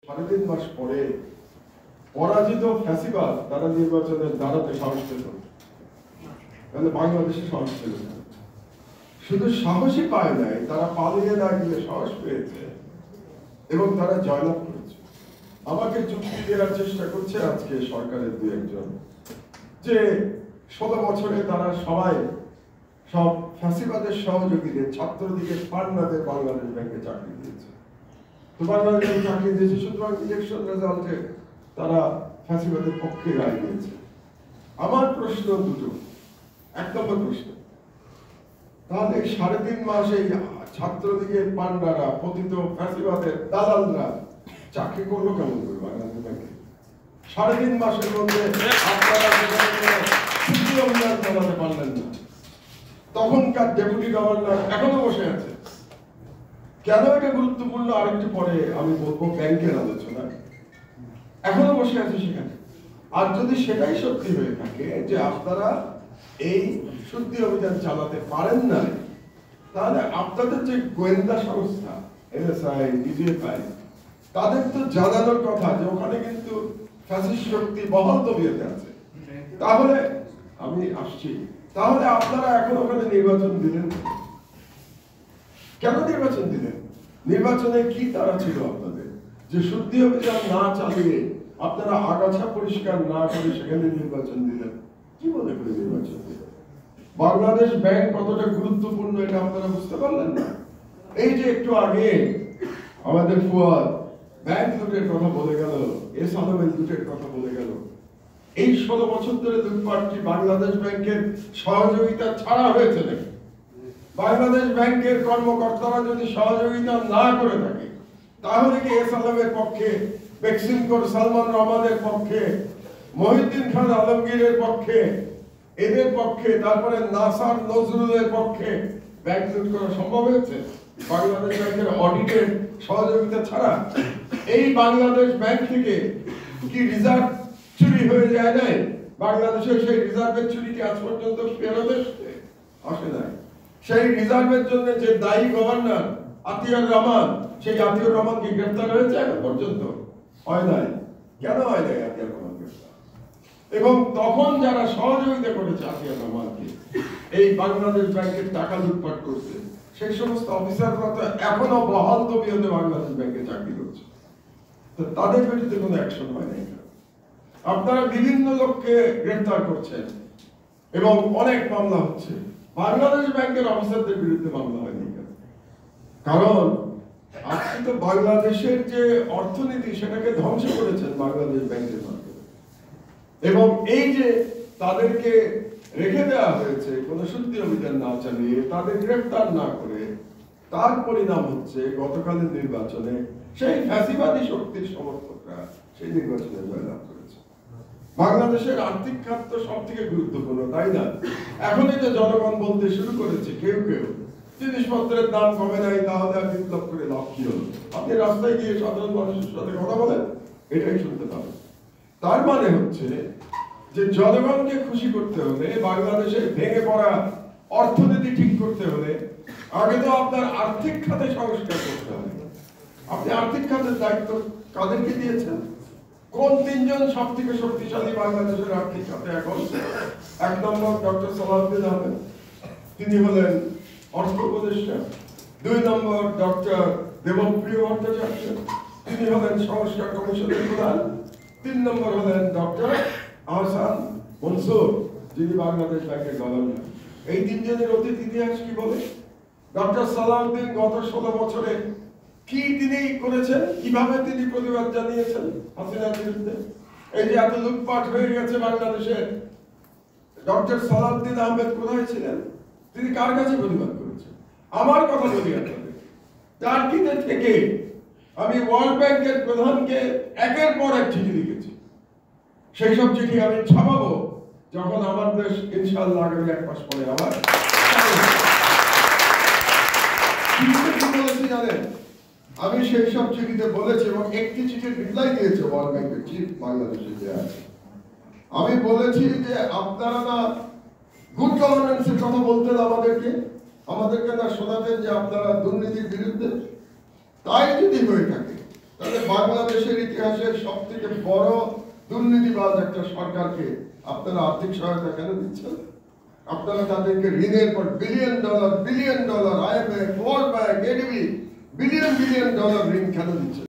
3.5 মাস পরে পরাজিত ফ্যাসিবাদ তারা নির্বাচনে দাঁড়াতে সাহস পেল, তাহলে বাংলাদেশে সাহস পেল না। শুধু সাহসই পায় নাই, তারা পালিয়ে না গিয়ে সাহস পেয়েছে এবং তারা জয়লাভ করেছে। আমাকে যুক্তি দেওয়ার চেষ্টা করছে আজকে সরকারের দু একজন যে 16 বছরে তারা সবাই সব ফ্যাসিবাদের সহযোগীদের ছাত্রদিকে পান্নাদের বাংলাদেশ ব্যাংকে চাকরি দিয়েছে। তো বাংলাদেশ চাকরি দিয়েছে, সুতরাং ইলেকশন রেজাল্টে তারা ফ্যাসিবাদের পক্ষে রায় দিয়েছে। আমার প্রশ্ন দুটো। এক নম্বর প্রশ্ন, তাহলে 3.5 মাস এই ছাত্রদিকে পান্নারা পতিত ফ্যাসিবাদের দালালরা চাকরি করলো কেমন করে বাংলাদেশ ব্যাংকে? 3.5 মাসের মধ্যে আপনারা অভিযান চালাতে পারলেন না। তখনকার ডেপুটি গভর্নর এখনো বসে আছে। কেন এটা গুরুত্বপূর্ণ আরেকটু পরে আমি বলবো, ব্যাংকের আলোচনা এখনো বসে আছে সেখানে। আর যদি সেটাই সত্যি হয়ে থাকে যে আপনারা এই শুদ্ধি অভিযান চালাতে পারেন না, তাহলে আপনাদের যে গোয়েন্দা সংস্থা এনএসআই, ডিজিএফআই, তাদের তো জানানোর কথা যে ওখানে কিন্তু ফ্যাসিস্ট শক্তি বহাল তবিয়তে আছে। তাহলে আমি আসছি, তাহলে আপনারা এখন ওখানে নির্বাচন দিলেন কেন? নির্বাচন দিলেন, নির্বাচনে কি তারা ছিল আপনাদের যে শুদ্ধি অভিযান না চালিয়ে আপনারা আগাছা পরিষ্কার না করে সেখানে নির্বাচন দিলেন? কি মনে করে নির্বাচন দিলেন? বাংলাদেশ ব্যাংক কতটা গুরুত্বপূর্ণ এটা আপনারা বুঝতে পারলেন না? এই যে একটু আগে আমাদের ফুয়াদ ব্যাংক লুটের কথা বলে গেল, এস আলমের লুটের কথা বলে গেল। এই 16 বছর ধরে লুটপাটটি বাংলাদেশ ব্যাংকের সহযোগিতা ছাড়া হয়েছে নাকি? বাংলাদেশ ব্যাংকের কর্মকর্তারা যদি সহযোগিতা না করে থাকে, তাহলে কি এস আলমের পক্ষে, বেক্সিমকোর সালমান রহমানের পক্ষে, মহিউদ্দিন খান আলমগীরের পক্ষে, এদের পক্ষে, তারপরে নাসার নজরুলের পক্ষে ব্যাংক লুট করা সম্ভব হয়েছে বাংলাদেশ ব্যাংকের অডিটের সহযোগিতা ছাড়া? এই বাংলাদেশ ব্যাংক থেকে কি রিজার্ভ চুরি হয়ে যায় নাই? বাংলাদেশের সেই রিজার্ভের চুরিটি আজ পর্যন্ত ফেরত আসে নাই। সেই রিজার্ভের জন্য যে দায়ী গভর্নর আতিয়ার রহমান, সেই আতিয়ার রহমান কি গ্রেফতার হয়েছে এখন পর্যন্ত? হয় নাই। কেন হয় নাই আতিয়ার রহমান গ্রেফতার? এবং তখন যারা সহযোগিতা করেছে আতিয়ার রহমানকে এই বাংলাদেশ ব্যাংকের টাকা লুটপাট করতে, সেই সমস্ত অফিসাররা তো এখনো বহাল তবিয়তে বাংলাদেশ ব্যাংকে চাকরি করছে। তো তাদের বিরুদ্ধে কোনো অ্যাকশন হয় নাই। আপনারা বিভিন্ন লোককে গ্রেফতার করছেন এবং অনেক মামলা হচ্ছে, বাংলাদেশ ব্যাংকের অফিসারদের বিরুদ্ধে মামলা হয়নি কেন? কারণ আপনি তো বাংলাদেশের যে অর্থনীতি সেটাকে ধ্বংস করেছেন বাংলাদেশ ব্যাংকের মাধ্যমে। এবং এই যে তাদেরকে রেখে দেওয়া হয়েছে কোন শুদ্ধি অভিযান না চালিয়ে, তাদের গ্রেফতার না করে, তার পরিণাম হচ্ছে গতকালের নির্বাচনে সেই ফ্যাসিবাদী শক্তির সমর্থকরা সেই নির্বাচনে জয়লাভ করেছে। বাংলাদেশের আর্থিক খাত তো সব থেকে গুরুত্বপূর্ণ, তাই না? এখনই যে জনগণ বলতে শুরু করেছে কেউ কেউ জিনিসপত্রের দাম কমে নাই, তাহলে আর বিপ্লব করে লাভ কি হলো? আপনি রাস্তায় গিয়ে সাধারণ মানুষের সাথে কথা বলেন, এটাই শুনতে পাবেন। তার মানে হচ্ছে যে জনগণকে খুশি করতে হলে, বাংলাদেশের ভেঙে পড়া অর্থনীতি ঠিক করতে হলে আগে তো আপনার আর্থিক খাতে সংস্কার করতে হবে। আপনি আর্থিক খাতের দায়িত্ব কাদেরকে দিয়েছেন? কোন 3 জন সব থেকে শক্তিশালী বাংলাদেশের আর্থিক খাতে এখন? 1 নম্বর ডক্টর সালাউদ্দিন আহমেদ, তিনি হলেন অর্থ উপদেষ্টা। 2 নম্বর ডক্টর দেবপ্রিয় ভট্টাচার্য, তিনি হলেন সংস্কার কমিশনের প্রধান। 3 নম্বর হলেন ডক্টর আহসান মনসুর, যিনি বাংলাদেশ ব্যাংকের গভর্নর। এই 3 জনের অতীত ইতিহাস কি বলে? ডক্টর সালাউদ্দিন গত 16 বছরে কি তিনি করেছেন, কিভাবে তিনি প্রতিবাদ জানিয়েছেন হাসিনার বিরুদ্ধে? এই যে এত লুটপাট হয়ে গেছে বাংলাদেশে, ডক্টর সালাউদ্দিন আহমেদ কোথায় ছিলেন? তিনি কার কাছে প্রতিবাদ করেছেন? আমার কথা বলি আপনাদের, টার্কিতে থেকে আমি ওয়ার্ল্ড ব্যাংকের প্রধানকে একের পর এক চিঠি লিখেছি। সেই সব চিঠি আমি ছাপাবো যখন আমার দেশ ইনশাআল্লাহ আগামী 1 মাস পরে আবার। কি বলেছি জানেন? আমি সেই সব চিঠিতে বলেছি এবং একটি চিঠির রিপ্লাই দিয়েছে ওয়ার্ল্ড ব্যাংকের চিফ বাংলাদেশে যে আছে। আমি বলেছি যে আপনারা না গুড গভর্নেন্সের কথা বলতেন আমাদেরকে না শোনাতেন যে আপনারা দুর্নীতির বিরুদ্ধে। তাই যদি হয়ে থাকে তাহলে বাংলাদেশের ইতিহাসের সব থেকে বড় দুর্নীতিবাজ একটা সরকারকে আপনারা আর্থিক সহায়তা কেন দিচ্ছেন? আপনারা তাদেরকে ঋণের পর billion dollar IMF, world bank, ADB billion dollar ঋণ কেন দিচ্ছেন?